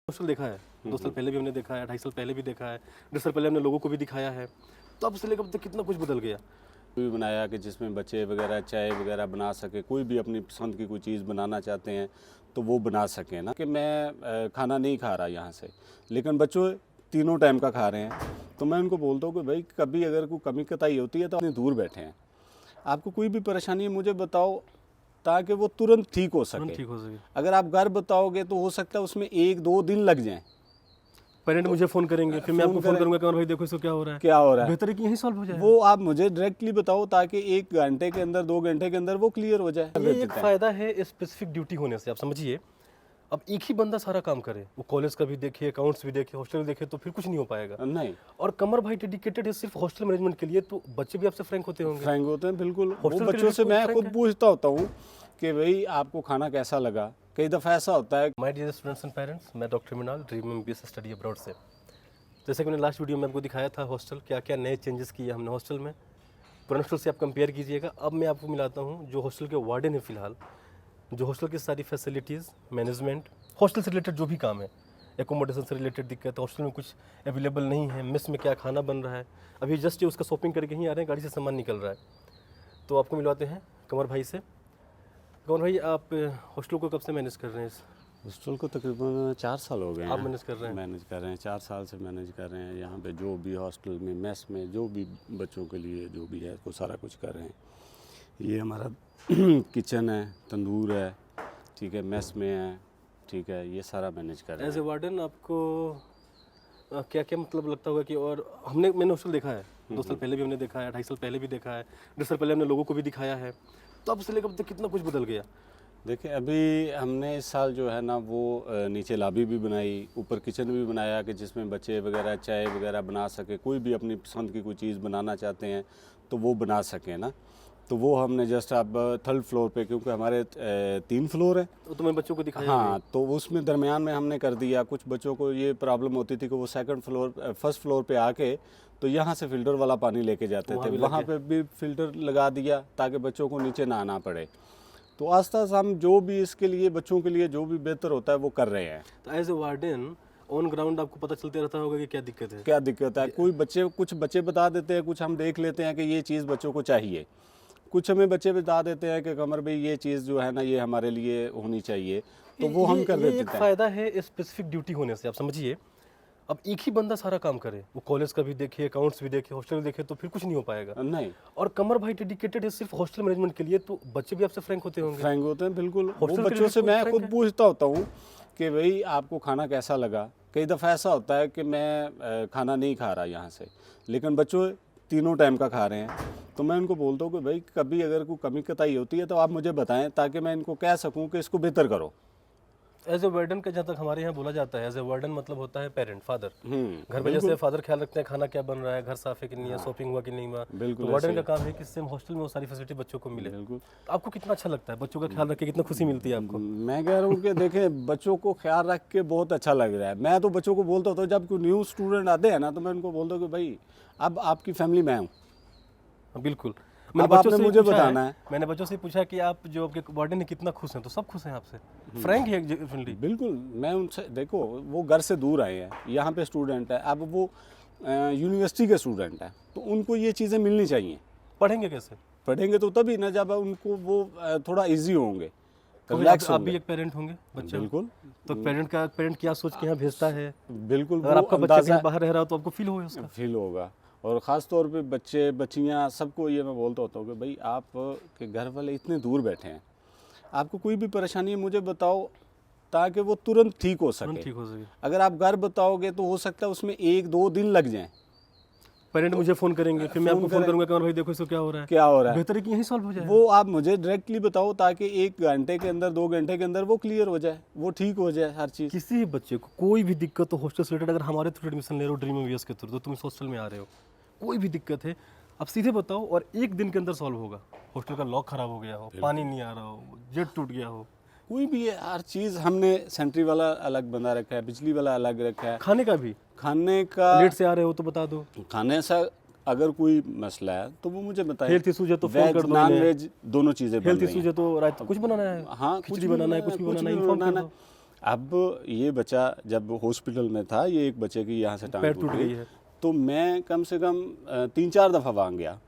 Hostel देखा है, 2 साल पहले भी हमने देखा है, 2.5 साल पहले भी देखा है, 1.5 साल पहले हमने लोगों को भी दिखाया है। तब से लेकर अब तक कितना कुछ बदल गया। भी बनाया कि जिसमें बच्चे वगैरह चाय वगैरह बना सके, कोई भी अपनी पसंद की कोई चीज़ बनाना चाहते हैं तो वो बना सकें ना। कि मैं खाना नहीं खा रहा यहाँ से, लेकिन बच्चों तीनों टाइम का खा रहे हैं, तो मैं उनको बोलता हूँ कि भाई कभी अगर कोई कमी कताई होती है तो अपने दूर बैठे हैं, आपको कोई भी परेशानी है मुझे बताओ ताकि वो तुरंत ठीक हो सके। ठीक हो सके। अगर आप घर बताओगे तो हो सकता है उसमें 1-2 दिन लग जाएं। पेरेंट मुझे फ़ोन करेंगे, फिर मैं आपको फ़ोन करें- करूँगा कि और भाई देखो इसको क्या हो रहा है। क्या हो रहा है बेहतर है कि यहीं सॉल्व हो जाए। वो आप मुझे डायरेक्टली बताओ ताकि 1 घंटे के अंदर 2 घंटे के अंदर वो क्लियर हो जाए। ये एक फ़ायदा है स्पेसिफिक ड्यूटी होने से। आप समझिए, अब एक ही बंदा सारा काम करे, वो कॉलेज का भी देखे, अकाउंट्स भी देखे, हॉस्टल भी देखे, तो फिर कुछ नहीं हो पाएगा। नहीं, और कमर भाई डेडिकेटेड है सिर्फ हॉस्टल मैनेजमेंट के लिए, तो बच्चे भी आपसे फ्रैंक होते होंगे। फ्रैंक होते हैं बिल्कुल। वो हॉस्टल के बच्चों लिए से कोई मैं फ्रैंक खुद है? पूछता होता हूँ कि भाई आपको खाना कैसा लगा। कई दफ़ा ऐसा होता है my dear students and parents, मैं doctor Minal, dream MBBS study abroad से। जैसे कि मैंने लास्ट वीडियो में आपको दिखाया था हॉस्टल, क्या क्या नए चेंजेस किए हमने हॉस्टल में। पुराने हॉस्टल से आप कंपेयर कीजिएगा। अब मैं आपको मिलाता हूँ जो हॉस्टल के वार्डन है फिलहाल, जो हॉस्टल की सारी फैसिलिटीज़, मैनेजमेंट, हॉस्टल से रिलेटेड जो भी काम है, एकोमोडेशन से रिलेटेड दिक्कत, हॉस्टल में कुछ अवेलेबल नहीं है, मेस में क्या खाना बन रहा है। अभी जस्ट ये उसका शॉपिंग करके ही आ रहे हैं, गाड़ी से सामान निकल रहा है। तो आपको मिलवाते हैं कंवर भाई से। कंवर भाई, आप हॉस्टल को कब से मैनेज कर रहे हैं? हॉस्टल को तकरीबन 4 साल हो गए आप हैं। मैनेज कर रहे हैं? मैनेज कर रहे हैं, 4 साल से मैनेज कर रहे हैं। यहाँ पे जो भी हॉस्टल में मेस में जो भी बच्चों के लिए जो भी है वो सारा कुछ कर रहे हैं। ये हमारा किचन है, तंदूर है, ठीक है, मेस में है, ठीक है, ये सारा मैनेज कर रहे एज ए हैं। वार्डन आपको क्या क्या मतलब लगता होगा कि, और मैंने हॉस्टल देखा है, 2 साल पहले भी हमने देखा है, 2.5 साल पहले भी देखा है, 1.5 साल पहले हमने लोगों को भी दिखाया है। तब से लेकर अब तक कितना कुछ बदल गया। देखिए अभी हमने इस साल जो है ना वो नीचे लॉबी भी बनाई, ऊपर किचन भी बनाया कि जिसमें बच्चे वगैरह चाय वगैरह बना सके, कोई भी अपनी पसंद की कोई चीज़ बनाना चाहते हैं तो वो बना सकें ना। तो वो हमने जस्ट अब 3rd फ्लोर पे, क्योंकि हमारे 3 फ्लोर है, तो मैंने बच्चों को दिखाया हाँ, तो उसमें दरमियान में हमने कर दिया। कुछ बच्चों को ये प्रॉब्लम होती थी कि वो 1st फ्लोर पे आके तो यहाँ से फ़िल्टर वाला पानी लेके जाते थे, वहाँ पे भी फ़िल्टर लगा दिया ताकि बच्चों को नीचे ना आना पड़े। तो आस्ता आस्ता हम जो भी इसके लिए बच्चों के लिए जो भी बेहतर होता है वो कर रहे हैं। तो as a warden on ground आपको पता चलते रहता होगा कि क्या दिक्कत है। क्या दिक्कत है, कुछ बच्चे बता देते हैं, कुछ हम देख लेते हैं कि ये चीज़ बच्चों को चाहिए, कुछ हमें बच्चे बता देते हैं कि कमर भाई ये चीज़ जो है ना ये हमारे लिए होनी चाहिए, तो वो हम कर ये देते एक हैं। फ़ायदा है स्पेसिफिक ड्यूटी होने से। आप समझिए, अब एक ही बंदा सारा काम करे, वो कॉलेज का भी देखे, अकाउंट्स भी देखे, हॉस्टल भी देखे, तो फिर कुछ नहीं हो पाएगा। नहीं, और कमर भाई डेडिकेटेड है सिर्फ हॉस्टल मैनेजमेंट के लिए, तो बच्चे भी आपसे फ्रैंक होते होंगे। फ्रैंक होते हैं बिल्कुल। वो हॉस्टल के बच्चों लिए से कोई मैं फ्रैंक खुद है? पूछता होता हूँ कि भाई आपको खाना कैसा लगा। कई दफ़ा ऐसा होता है कि मैं खाना नहीं खा रहा यहाँ से, लेकिन बच्चों तीनों टाइम का खा रहे हैं, तो मैं उनको बोलता हूँ कि भाई कभी अगर कोई कमी कताई होती है तो आप मुझे बताएं ताकि मैं इनको कह सकूँ कि इसको बेहतर करो। एज ए वार्डन का जहाँ तक हमारे यहाँ बोला जाता है, एज ए वार्डन मतलब होता है पेरेंट, फादर। घर में जैसे फादर ख्याल रखते हैं खाना क्या बन रहा है, घर साफ है कि नहीं है, शॉपिंग हुआ कि नहीं हुआ, बिल्कुल तो वार्डन ऐसे का काम है कि सेम हॉस्टल में वो सारी फैसिलिटी बच्चों को मिले। बिल्कुल। तो आपको कितना अच्छा लगता है बच्चों का ख्याल रख के, कितना खुशी मिलती है आपको? मैं कह रहा हूँ कि देखें बच्चों को ख्याल रख के बहुत अच्छा लग रहा है। मैं तो बच्चों को बोलता होता हूँ, जब कोई न्यू स्टूडेंट आते हैं ना तो मैं उनको बोलता हूँ कि भाई अब आपकी फैमिली मैं हूँ, हाँ, बिल्कुल। अब आपने मुझे बताना है। मैंने बच्चों से पूछा कि आप जो आपके वार्डन है कितना खुश हैं, तो सब खुश हैं आपसे, फ्रैंक है डेफिनेटली। बिल्कुल। मैं उनसे, देखो वो घर से दूर आए हैं, यहाँ पे स्टूडेंट है, अब वो यूनिवर्सिटी के स्टूडेंट है, तो उनको ये चीज़ें मिलनी चाहिए। पढ़ेंगे कैसे? पढ़ेंगे तो तभी ना जब उनको वो थोड़ा इजी होंगे, तो रिलैक्स आप भी होंगे। एक पेरेंट होंगे बच्चे। बिल्कुल तो पेरेंट क्या सोच के यहाँ भेजता है? बिल्कुल, अगर वो आपका बच्चा अंदाज़ा कहीं बाहर रह रहा हो तो आपको फील होगा उसका। फील होगा। और ख़ास तौर पे बच्चे बच्चियाँ सबको ये मैं बोलता होता हूँ कि भाई आप के घर वाले इतने दूर बैठे हैं, आपको कोई भी परेशानी है मुझे बताओ ताकि वो तुरंत ठीक हो सके। ठीक हो सके। अगर आप घर बताओगे तो हो सकता है उसमें 1-2 दिन लग जाएं। पेरेंट मुझे फ़ोन करेंगे, फिर मैं आपको फ़ोन करूँगा कि और भाई देखो इसको क्या हो रहा है। क्या हो रहा है बेहतर है कि यहीं सॉल्व हो जाए। वो आप मुझे डायरेक्टली बताओ ताकि 1 घंटे के अंदर 2 घंटे के अंदर वो क्लियर हो जाए, वो ठीक हो जाए हर चीज़। किसी भी बच्चे को कोई भी दिक्कत हो हॉस्टल से रिलेटेड, अगर हमारे थ्रू एडमिशन ले रहे हो ड्रीम एमबीबीएस के थ्रू, तो तुम इस हॉस्टल में आ रहे हो, कोई भी दिक्कत है आप सीधे बताओ और 1 दिन के अंदर सॉल्व होगा। हॉस्टल का लॉक खराब हो गया हो, पानी नहीं आ रहा हो, जेट टूट गया हो, कोई भी है, हर चीज़ हमने सेंट्री वाला अलग बना रखा है, बिजली वाला अलग रखा है। खाने का भी खाने का लेट से आ रहे हो तो बता दो, खाने से अगर कोई मसला है तो वो मुझे बताए। हेल्थ इशूज है तो फोन वेज कर दो, नॉन वेज दोनों चीज़ें बन हेल्थ रही इशूज हैं। है तो रात कुछ बनाना है, हाँ, खिचड़ी बनाना है, कुछ भी बनाना है, इन्फॉर्म कर दो। अब ये बच्चा जब हॉस्पिटल में था, ये एक बच्चे की यहाँ से टांग पैर टूट टूट गई गई है। तो मैं कम से कम 3-4 दफ़ा वहाँ गया,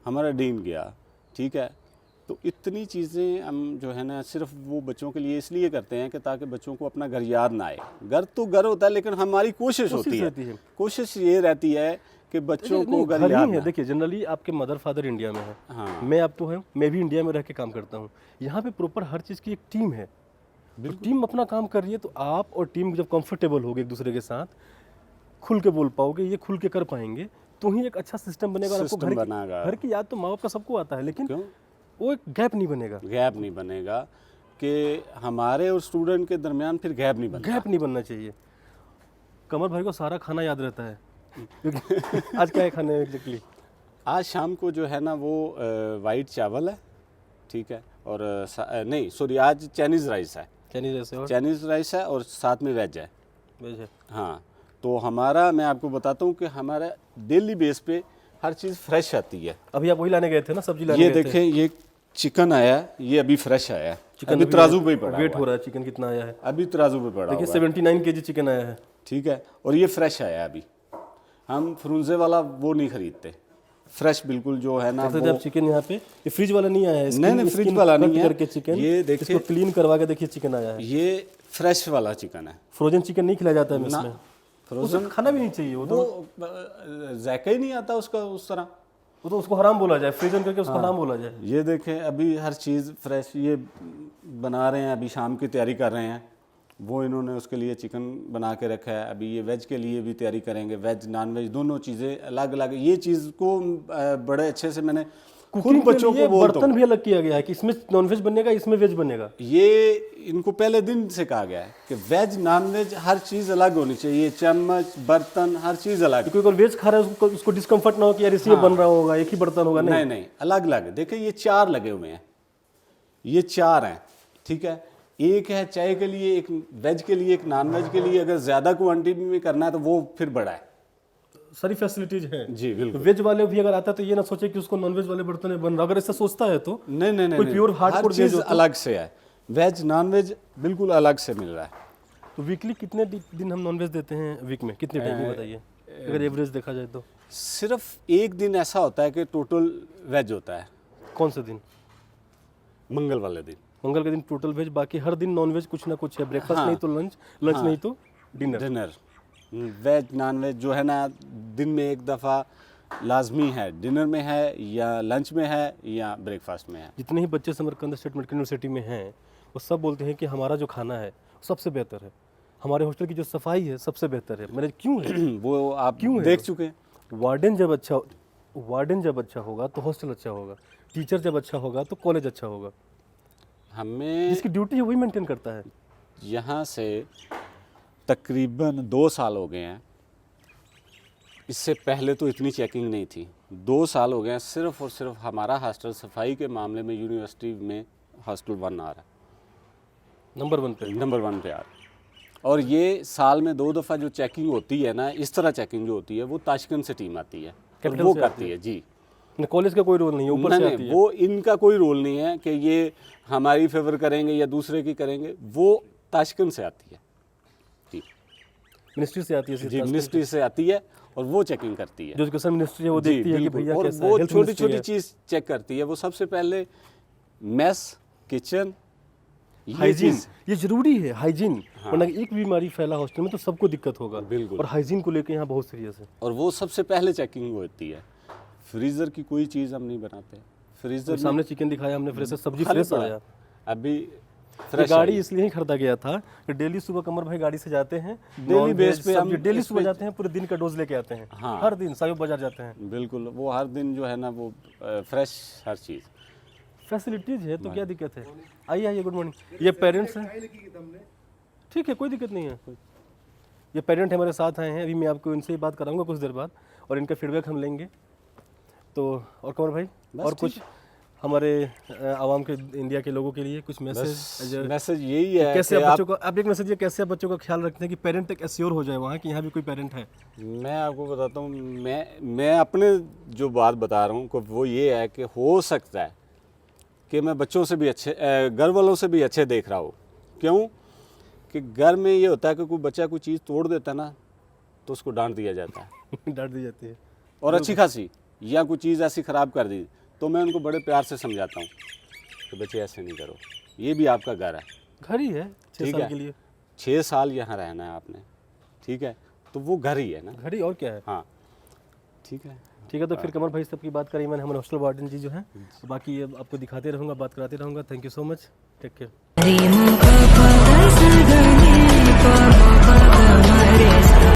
हमारा डीन गया, ठीक है। तो इतनी चीज़ें हम जो है ना सिर्फ वो बच्चों के लिए इसलिए करते हैं कि ताकि बच्चों को अपना घर याद ना आए। घर तो घर होता है, लेकिन हमारी कोशिश होती रहती है, है। कोशिश ये रहती है कि बच्चों को घर घर याद ही है। ना। देखिए जनरली आपके मदर फादर इंडिया में है, हाँ। मैं आप तो हूँ, मैं भी इंडिया में रह के काम करता हूँ। यहाँ पे प्रॉपर हर चीज़ की एक टीम है, तो टीम अपना काम कर रही है। तो आप और टीम जब कंफर्टेबल होगे एक दूसरे के साथ, खुल के बोल पाओगे, ये खुल के कर पाएंगे, तो ही एक अच्छा सिस्टम बनेगा। और आपको सिस्टम बनेगा। घर की याद तो माँ बाप का सबको आता है, लेकिन क्यों वो एक गैप नहीं बनेगा। गैप नहीं बनेगा कि हमारे और स्टूडेंट के दरमियान फिर गैप नहीं बनता। गैप नहीं बनना चाहिए। कमर भाई को सारा खाना याद रहता है क्योंकि आज क्या है खाने में एग्जैक्टली? आज शाम को जो है ना वो वाइट चावल है, ठीक है, और नहीं सॉरी, आज चाइनीज़ राइस है। चाइनीज ऐसे और चाइनीज़ राइस है और साथ में वेज है। वेज है। हाँ, तो हमारा मैं आपको बताता हूँ कि हमारा डेली बेस पे हर चीज़ फ्रेश आती है। अभी आप वही लाने गए थे ना, सब्जी लाने ये गए थे। देखें, ये चिकन आया, ये अभी फ्रेश आया है, चिकन अभी तराजू पे ही पड़ा वेट हुआ हो रहा है चिकन कितना आया है। है, अभी तराजू पे पड़ा देखिए हुआ है, 79 केजी चिकन आया है। ठीक है। और ये फ्रेश आया है अभी, हम फ्रूंजे वाला वो नहीं खरीदते, फ्रेश बिल्कुल जो है ना देखते वो। आप चिकन यहाँ पे, ये फ्रिज वाला नहीं आया है। नहीं, नहीं, फ्रिज वाला नहीं है। करके चिकन ये देखिए, इसको क्लीन करवा के देखिए चिकन आया है। ये फ्रेश वाला चिकन है। फ्रोजन चिकन नहीं खिलाया जाता है ना, इसमें, फ्रोजन खाना भी नहीं चाहिए। वो जायका ही नहीं आता उसका उस तरह। तो उसको हराम बोला जाए, फ्रीजन करके उसको हराम बोला जाए। ये देखें, अभी हर चीज़ फ्रेश ये बना रहे हैं, अभी शाम की तैयारी कर रहे हैं। वो इन्होंने उसके लिए चिकन बना के रखा है। अभी ये वेज के लिए भी तैयारी करेंगे, वेज नॉन वेज दोनों चीज़ें अलग अलग। ये चीज़ को बड़े अच्छे से मैंने खुद बच्चों को बोलता बर्तन हूँ। भी अलग किया गया है कि इसमें नॉनवेज बनेगा, इसमें वेज बनेगा। ये इनको पहले दिन से कहा गया है कि वेज नॉन वेज हर चीज़ अलग होनी चाहिए, चम्मच बर्तन हर चीज़ अलग। कोई वेज खा रहा है उसको डिस्कम्फर्ट ना हो कि यार इसी में बन रहा होगा, एक ही बर्तन होगा। नहीं नहीं, अलग अलग। देखिए ये 4 लगे हुए हैं, ये 4 हैं, ठीक है। एक है चाय के लिए, एक वेज के लिए, एक नॉन वेज के लिए। अगर ज़्यादा क्वांटिटी में करना है तो वो फिर बड़ा है। सारी फैसिलिटीज हैं जी बिल्कुल। वेज वाले भी अगर आता है तो ये ना सोचे कि उसको नॉनवेज वाले बर्तन में बन रहा। अगर ऐसा सोचता है तो नहीं नहीं नहीं, कोई प्योर हार्डकोर हर चीज़ अलग से है, वेज नॉन वेज बिल्कुल अलग से मिल रहा है। तो वीकली कितने दिन हम नॉनवेज देते हैं? वीक में कितने टाइम में बताइए, अगर एवरेज देखा जाए तो? सिर्फ एक दिन ऐसा होता है कि टोटल वेज होता है, कौन से दिन? मंगल वाले दिन। मंगल के दिन टोटल वेज, बाकी हर दिन नॉनवेज कुछ ना कुछ है। ब्रेकफास्ट हाँ। नहीं तो लंच, लंच नहीं तो dinner. Dinner veg non veg जो है ना दिन में एक दफ़ा लाजमी है, डिनर में है या लंच में है या ब्रेकफास्ट में है। जितने ही बच्चे समरकंद स्टेट मेडिकल यूनिवर्सिटी में हैं वो सब बोलते हैं कि हमारा जो खाना है सबसे बेहतर है, हमारे हॉस्टल की जो सफाई है सबसे बेहतर है। मेरे क्यों है? वो आप क्यों है? देख चुके हैं। वार्डन जब अच्छा होगा तो हॉस्टल अच्छा होगा, टीचर जब अच्छा होगा तो कॉलेज अच्छा होगा। हमें जिसकी ड्यूटी है वही मेंटेन करता है। यहाँ से तकरीबन 2 साल हो गए हैं, इससे पहले तो इतनी चेकिंग नहीं थी। 2 साल हो गए हैं सिर्फ और सिर्फ हमारा हॉस्टल सफाई के मामले में यूनिवर्सिटी में हॉस्टल 1 आ रहा है, नंबर 1 पे। नंबर 1 पे आ रहा है। और ये साल में 2 दफ़ा जो चेकिंग होती है ना, इस तरह चेकिंग जो होती है वो ताशकंद से टीम आती है और कैपिटल वो से करती है। जी कॉलेज का कोई रोल नहीं है, ऊपर से नहीं, आती है। वो इनका कोई रोल नहीं है कि ये हमारी फेवर करेंगे या दूसरे की करेंगे, वो ताशकंद से आती है। जी मिनिस्ट्री से आती है जी, सीधा। मिनिस्ट्री से आती है और वो चेकिंग करती है। जो एजुकेशन मिनिस्ट्री है वो जी, देखती है कि बिल्कुल। भैया और कैसा वो है। हेल्थ छोटी मिनिस्ट्री छोटी है। चीज़ चेक करती है। वो सबसे पहले मेस, किचन, हाइजीन ये जरूरी है, हाइजीन। वरना एक बीमारी फैला हॉस्टल में तो सबको दिक्कत होगा। बिल्कुल। और हाइजीन को लेकर यहाँ बहुत सीरियस है। और वो सबसे पहले चेकिंग होती है। फ्रीज़र की कोई चीज़ हम नहीं बनाते। फ्रीज़र तो सामने चिकन दिखाया हमने, फ्रेश सब्जी खाली फ्रेश पड़ा। आया। अभी ये फ्रेश गाड़ी इसलिए ही खरीदा गया था कि डेली सुबह कमर भाई गाड़ी से जाते हैं, डेली बेस पे हम डेली इस सुबह पे- जाते हैं, पूरे दिन का डोज लेके आते हैं। हाँ। हर दिन साहिब बाजार जाते हैं। बिल्कुल, वो हर दिन जो है ना वो फ्रेश हर चीज़। फैसिलिटीज है तो क्या दिक्कत है? आइए आइए, गुड मॉर्निंग। ये पेरेंट्स हैं, ठीक है, कोई दिक्कत नहीं है। ये पेरेंट हमारे साथ आए हैं, अभी मैं आपको इनसे ही बात कराऊंगा कुछ देर बाद और इनका फीडबैक हम लेंगे। तो और कमर भाई और कुछ हमारे आवाम के, इंडिया के लोगों के लिए कुछ मैसेज? मैसेज यही है कैसे कि आप बच्चों को, आप एक मैसेज, ये कैसे आप बच्चों का ख्याल रखते हैं कि पेरेंट तक एश्योर हो जाए वहाँ कि यहाँ भी कोई पेरेंट है? मैं आपको बताता हूँ, मैं अपने जो बात बता रहा हूँ वो ये है कि हो सकता है कि मैं बच्चों से भी अच्छे, घर वालों से भी अच्छे देख रहा हूँ। क्यों कि घर में ये होता है कि कोई बच्चा कोई चीज़ तोड़ देता है ना तो उसको डांट दिया जाता है डांट दी जाती है। और अच्छी खासी, या कोई चीज़ ऐसी ख़राब कर दी तो मैं उनको बड़े प्यार से समझाता हूँ कि बच्चे ऐसे नहीं करो, ये भी आपका घर है, घर ही है 6 ठीक साल है। के लिए। 6 साल यहाँ रहना है आपने, ठीक है, तो वो घर ही है ना। घर ही और क्या है। हाँ ठीक है। ठीक है, तो फिर कमर भाई से आपकी बात करी मैंने, हमारे हॉस्टल वार्डन जी जो हैं, बाकी ये आपको दिखाते रहूँगा, बात कराते रहूँगा। Thank you so much, take care.